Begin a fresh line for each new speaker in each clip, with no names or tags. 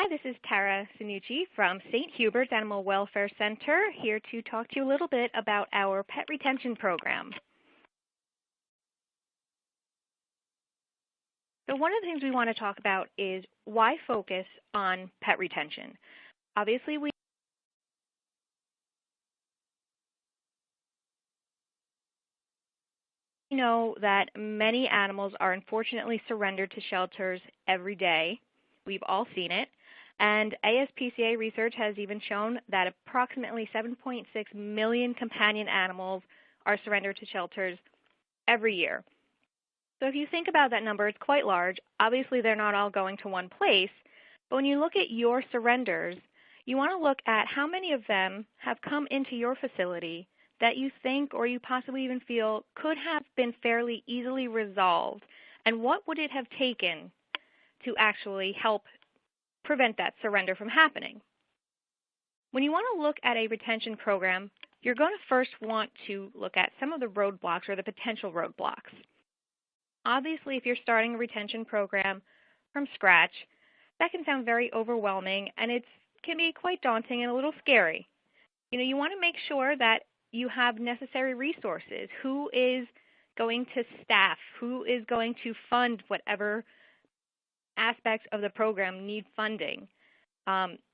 Hi, this is Tara Sinucci from St. Hubert's Animal Welfare Center, here to talk to you a little bit about our pet retention program. So one of the things we want to talk about is why focus on pet retention. Obviously, we know that many animals are unfortunately surrendered to shelters every day. We've all seen it. And ASPCA research has even shown that approximately 7.6 million companion animals are surrendered to shelters every year. So if you think about that number, it's quite large. Obviously, they're not all going to one place. But when you look at your surrenders, you want to look at how many of them have come into your facility that you think or you possibly even feel could have been fairly easily resolved, and what would it have taken to actually help prevent that surrender from happening. When you want to look at a retention program, you're going to first want to look at some of the roadblocks or the potential roadblocks. Obviously, if you're starting a retention program from scratch, that can sound very overwhelming, and it can be quite daunting and a little scary. You want to make sure that you have necessary resources. Who is going to staff? Who is going to fund whatever aspects of the program need funding?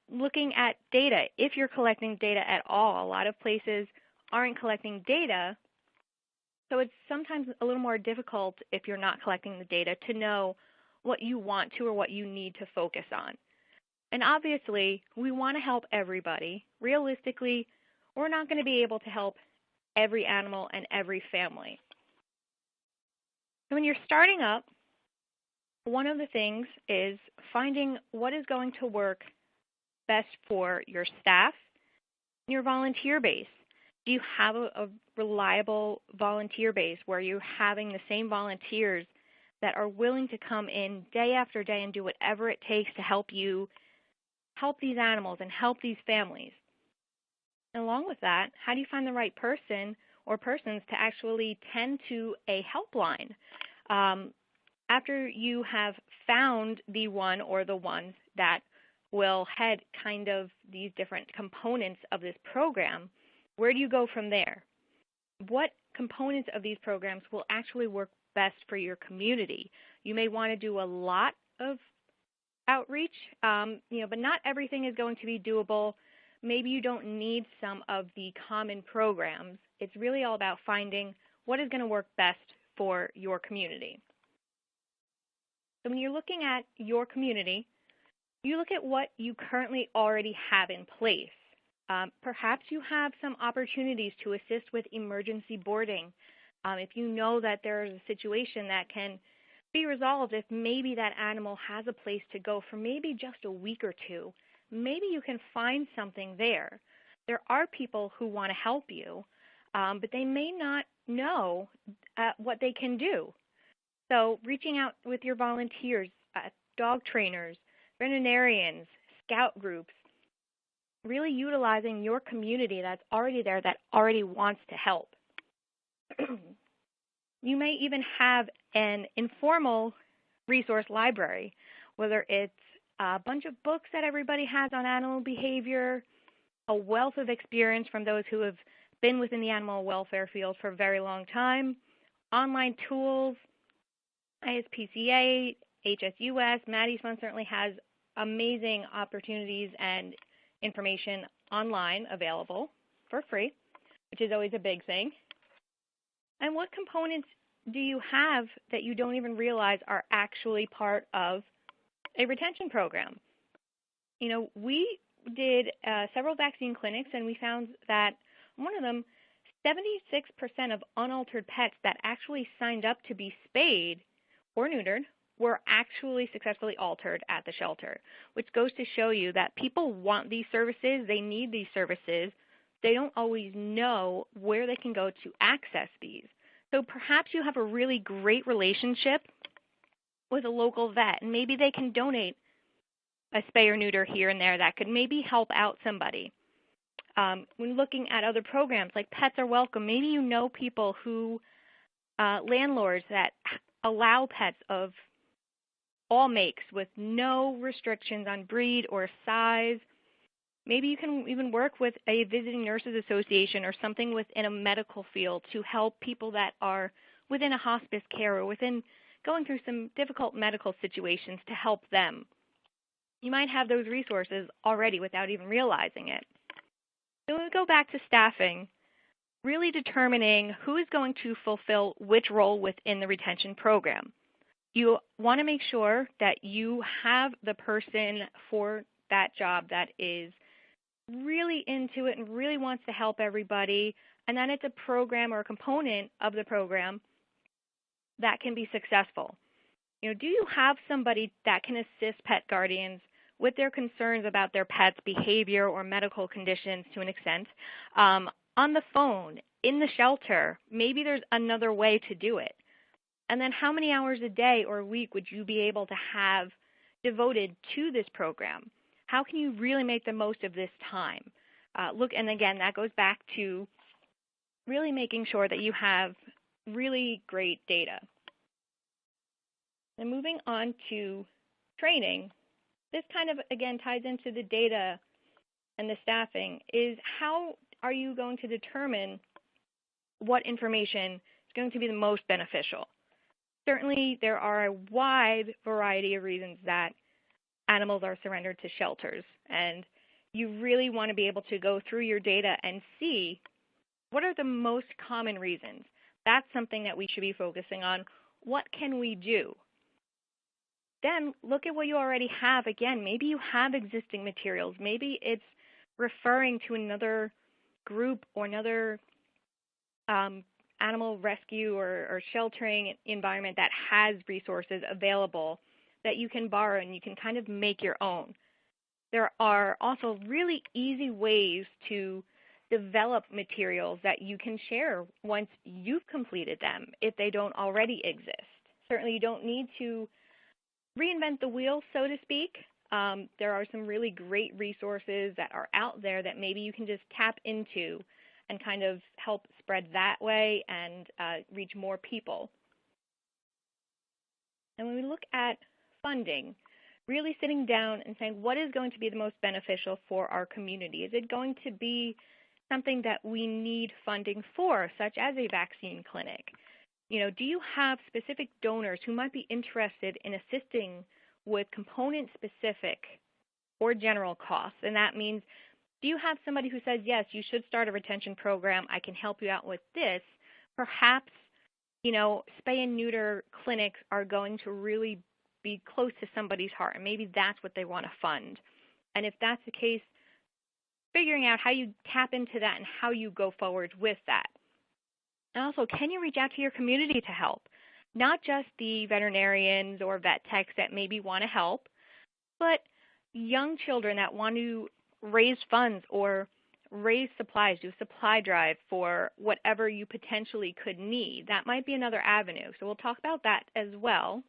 Looking at data, if you're collecting data at all. A lot of places aren't collecting data, so it's sometimes a little more difficult if you're not collecting the data to know what you want to or what you need to focus on. And obviously, we want to help everybody. Realistically, we're not going to be able to help every animal and every family. So when you're starting up, one of the things is finding what is going to work best for your staff and your volunteer base. Do you have a reliable volunteer base where you're having the same volunteers that are willing to come in day after day and do whatever it takes to help you help these animals and help these families? And along with that, how do you find the right person or persons to actually tend to a helpline? After you have found the one or the ones that will head kind of these different components of this program, where do you go from there? What components of these programs will actually work best for your community? You may want to do a lot of outreach, but not everything is going to be doable. Maybe you don't need some of the common programs. It's really all about finding what is going to work best for your community. So when you're looking at your community, you look at what you currently already have in place. Perhaps you have some opportunities to assist with emergency boarding. If you know that there is a situation that can be resolved, if maybe that animal has a place to go for maybe just a week or two, maybe you can find something there. There are people who want to help you, but they may not know what they can do. So reaching out with your volunteers, dog trainers, veterinarians, scout groups, really utilizing your community that's already there, that already wants to help. You may even have an informal resource library, whether it's a bunch of books that everybody has on animal behavior, a wealth of experience from those who have been within the animal welfare field for a very long time, online tools, ISPCA, HSUS, Maddie's Fund certainly has amazing opportunities and information online available for free, which is always a big thing. And what components do you have that you don't even realize are actually part of a retention program? We did several vaccine clinics, and we found that one of them, 76% of unaltered pets that actually signed up to be spayed or neutered were actually successfully altered at the shelter, which goes to show you that people want these services, they need these services, they don't always know where they can go to access these. So perhaps you have a really great relationship with a local vet, and maybe they can donate a spay or neuter here and there that could maybe help out somebody. When looking at other programs like Pets Are Welcome, maybe you know people who, landlords that allow pets of all makes with no restrictions on breed or size. Maybe you can even work with a visiting nurses association or something within a medical field to help people that are within a hospice care or within going through some difficult medical situations to help them. You might have those resources already without even realizing it. So when we go back to staffing, really determining who is going to fulfill which role within the retention program. You want to make sure that you have the person for that job that is really into it and really wants to help everybody, and that it's a program or a component of the program that can be successful. Do you have somebody that can assist pet guardians with their concerns about their pet's behavior or medical conditions to an extent, on the phone, in the shelter? Maybe there's another way to do it. And then how many hours a day or a week would you be able to have devoted to this program? How can you really make the most of this time? And again, that goes back to really making sure that you have really great data. And moving on to training, this kind of, again, ties into the data and the staffing, is how are you going to determine what information is going to be the most beneficial? Certainly, there are a wide variety of reasons that animals are surrendered to shelters, and you really want to be able to go through your data and see what are the most common reasons. That's something that we should be focusing on. What can we do? Then look at what you already have. Again, maybe you have existing materials. Maybe it's referring to another group or another animal rescue or sheltering environment that has resources available that you can borrow and you can kind of make your own. There are also really easy ways to develop materials that you can share once you've completed them if they don't already exist. Certainly you don't need to reinvent the wheel, so to speak. There are some really great resources that are out there that maybe you can just tap into and kind of help spread that way and reach more people. And when we look at funding, really sitting down and saying what is going to be the most beneficial for our community? Is it going to be something that we need funding for, such as a vaccine clinic? Do you have specific donors who might be interested in assisting with component-specific or general costs? And that means, do you have somebody who says, yes, you should start a retention program, I can help you out with this? Perhaps, spay and neuter clinics are going to really be close to somebody's heart, and maybe that's what they want to fund. And if that's the case, figuring out how you tap into that and how you go forward with that. And also, can you reach out to your community to help? Not just the veterinarians or vet techs that maybe want to help, but young children that want to raise funds or raise supplies, do a supply drive for whatever you potentially could need. That might be another avenue. So we'll talk about that as well.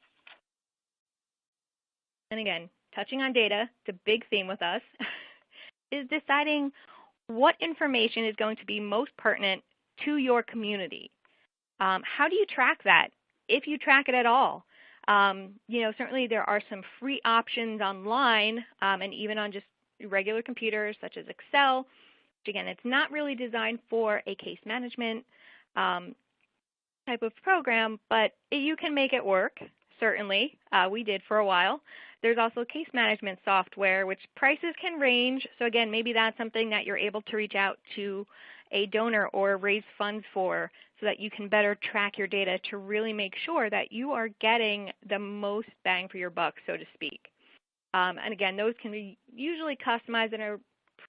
And again, touching on data, the big theme with us, is deciding what information is going to be most pertinent to your community. How do you track that, if you track it at all? Certainly there are some free options online and even on just regular computers such as Excel, which again, it's not really designed for a case management type of program, but you can make it work, certainly. We did for a while. There's also case management software, which prices can range. So again, maybe that's something that you're able to reach out to a donor or raise funds for so that you can better track your data to really make sure that you are getting the most bang for your buck, so to speak. And again, those can be usually customized and are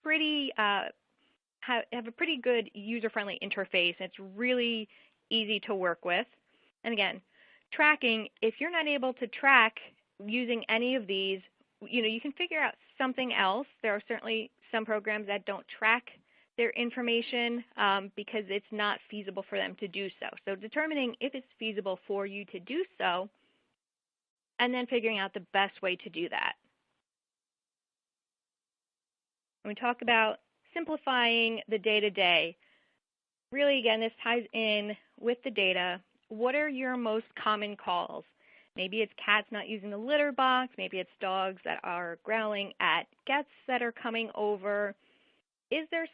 pretty have a pretty good user-friendly interface. It's really easy to work with. And again, tracking, if you're not able to track using any of these, you can figure out something else. There are certainly some programs that don't track their information because it's not feasible for them to do so. So determining if it's feasible for you to do so, and then figuring out the best way to do that. When we talk about simplifying the day-to-day, really, again, this ties in with the data. What are your most common calls? Maybe it's cats not using the litter box. Maybe it's dogs that are growling at guests that are coming over. Is there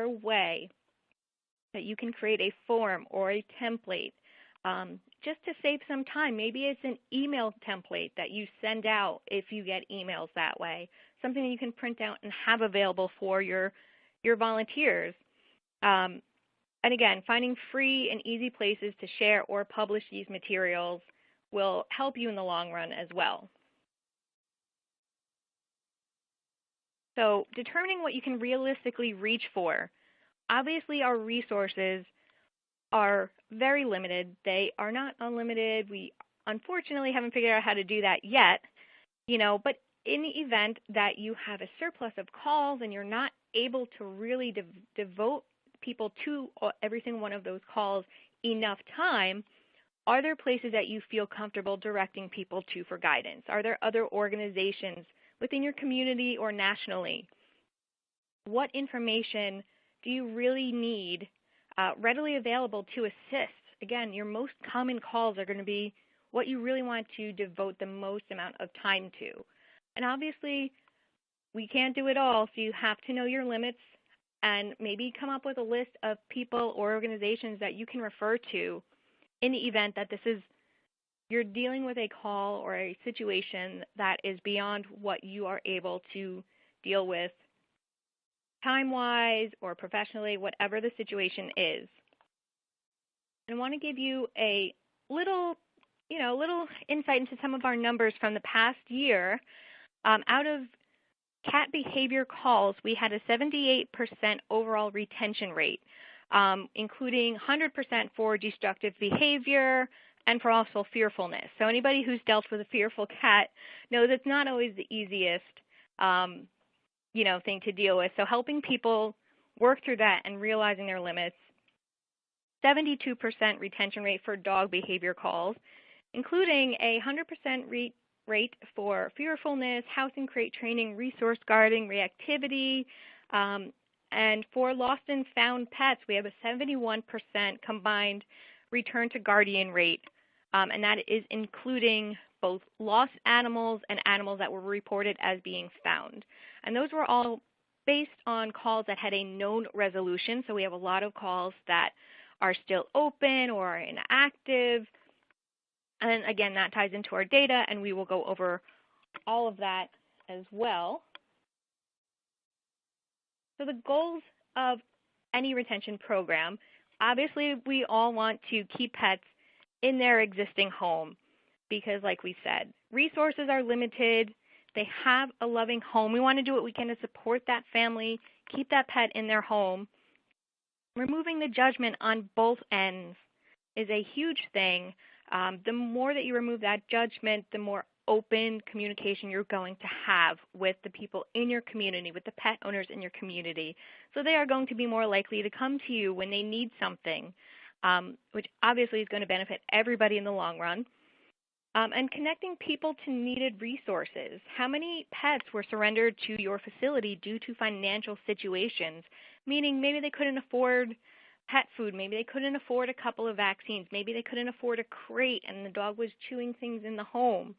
a way that you can create a form or a template just to save some time? Maybe it's an email template that you send out if you get emails that way, something that you can print out and have available for your volunteers. And again, finding free and easy places to share or publish these materials will help you in the long run as well. So determining what you can realistically reach for. Obviously, our resources are very limited. They are not unlimited. We unfortunately haven't figured out how to do that yet, but in the event that you have a surplus of calls and you're not able to really devote people to every single one of those calls enough time, are there places that you feel comfortable directing people to for guidance? Are there other organizations within your community or nationally? What information do you really need readily available to assist? Again, your most common calls are going to be what you really want to devote the most amount of time to. And obviously, we can't do it all, so you have to know your limits and maybe come up with a list of people or organizations that you can refer to in the event that you're dealing with a call or a situation that is beyond what you are able to deal with time-wise or professionally, whatever the situation is. And I want to give you a little insight into some of our numbers from the past year. Out of cat behavior calls, we had a 78% overall retention rate, including 100% for destructive behavior and for also fearfulness. So anybody who's dealt with a fearful cat knows it's not always the easiest thing to deal with. So helping people work through that and realizing their limits. 72% retention rate for dog behavior calls, including a 100% rate for fearfulness, house and crate training, resource guarding, reactivity, and for lost and found pets, we have a 71% combined return to guardian rate, and that is including both lost animals and animals that were reported as being found. And those were all based on calls that had a known resolution, so we have a lot of calls that are still open or are inactive. And again, that ties into our data, and we will go over all of that as well. So the goals of any retention program, obviously we all want to keep pets in their existing home because, like we said, resources are limited. They have a loving home. We want to do what we can to support that family, keep that pet in their home. Removing the judgment on both ends is a huge thing. The more that you remove that judgment, the more open communication you're going to have with the people in your community, with the pet owners in your community. So they are going to be more likely to come to you when they need something, which obviously is going to benefit everybody in the long run. And connecting people to needed resources. How many pets were surrendered to your facility due to financial situations, meaning maybe they couldn't afford pet food, maybe they couldn't afford a couple of vaccines, maybe they couldn't afford a crate and the dog was chewing things in the home.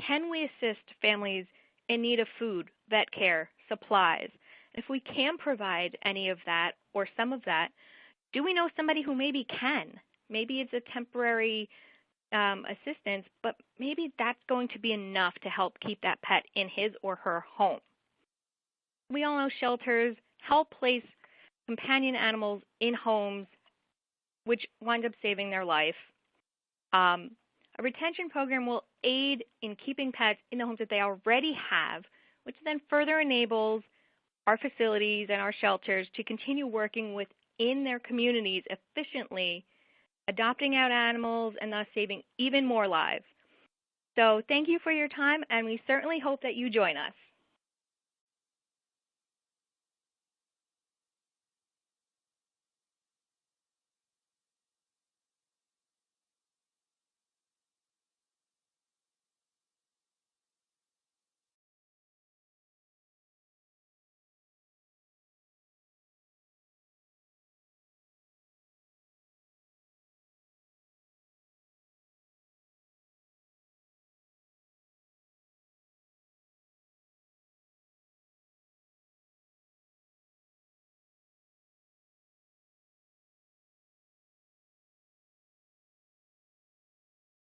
Can we assist families in need of food, vet care, supplies? If we can provide any of that or some of that, do we know somebody who maybe can? Maybe it's a temporary assistance, but maybe that's going to be enough to help keep that pet in his or her home. We all know shelters help place companion animals in homes, which wind up saving their life. A retention program will aid in keeping pets in the homes that they already have, which then further enables our facilities and our shelters to continue working within their communities efficiently, adopting out animals and thus saving even more lives. So thank you for your time, and we certainly hope that you join us.